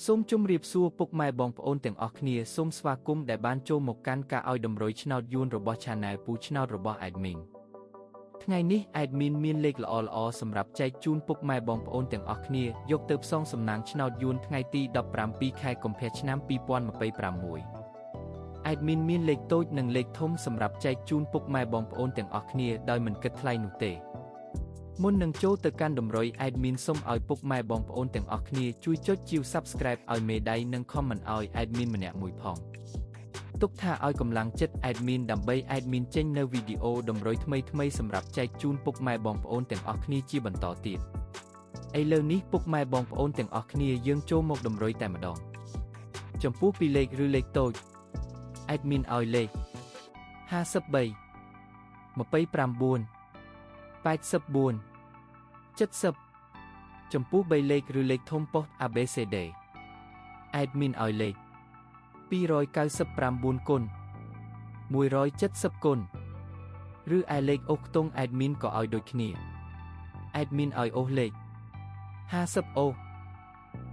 សូមជម្រាបសួរពុកម៉ែបងប្អូនទាំងអស់គ្នាសូមស្វាគមន៍ដែលបានចូលមកកាន់ការឲ្យតម្រុយឆ្នោតយួនរបស់ Channel ពូឆ្នោតរបស់ Admin ថ្ងៃនេះ Admin មានលេខល្អៗសម្រាប់ចែកជូនពុកម៉ែបងប្អូនទាំងអស់គ្នាយកទៅផ្សងសំណាងឆ្នោតយួនថ្ងៃទី17 ខែកុម្ភៈឆ្នាំ2026 Admin មានលេខតូចនិងលេខធំសម្រាប់ចែកជូនពុកម៉ែបងប្អូនទាំងអស់គ្នាដោយមិនគិតថ្លៃនោះទេមុននឹងចូលទៅកាន់តម្រុយ Admin សូមឲ្យពុកម៉ែបងប្អូនទាំងអស់គ្នាជួយចុចជាវ Subscribe ឲ្យមេដៃនិង Comment ឲ្យ Admin ម្នាក់មួយផងទុកថាឲ្យកម្លាំងចិត្ត Admin ដើម្បី Admin ចេញនៅវីដេអូតម្រុយថ្មីៗសម្រាប់ចែកជូនពុកម៉ែបងប្អូនទាំងអស់គ្នាជាបន្តទៀតឥឡូវនេះពុកម៉ែបងប្អូនទាំងអស់គ្នាយើងចូលមកតម្រុយតែម្ដងចំពោះពីលេខឬលេខតូច Admin ឲ្យលេខ53 29 84 70ចំពោះ3លេខឬលេខធំប៉ុស ABCD Admin ឲ្យលេខ299គុណ170គុណឬឯលេខអូសខ្ទង់ Admin ក៏ឲ្យដូចគ្នា Admin ឲ្យអូសលេខ50អូស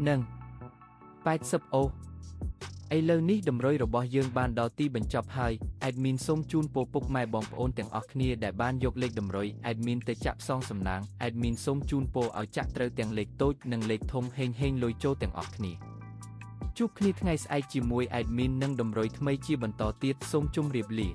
និង80អូសឥឡូវនេះតម្រុយរបស់យើងបានដល់ទីបញ្ចប់ហើយ Admin សូមជូនពរពុកម៉ែបងប្អូនទាំងអស់គ្នាដែលបានយកលេខតម្រុយ Admin ទៅចាក់ផ្សងសំណាង Admin សូមជូនពរឲ្យចាក់ត្រូវទាំងលេខតូចនិងលេខធំហេងលុយចូលទាំងអស់គ្នាជួបគ្នាថ្ងៃស្អែកជាមួយ Admin និងតម្រុយថ្មីជាបន្តទៀតសូមជម្រាបលា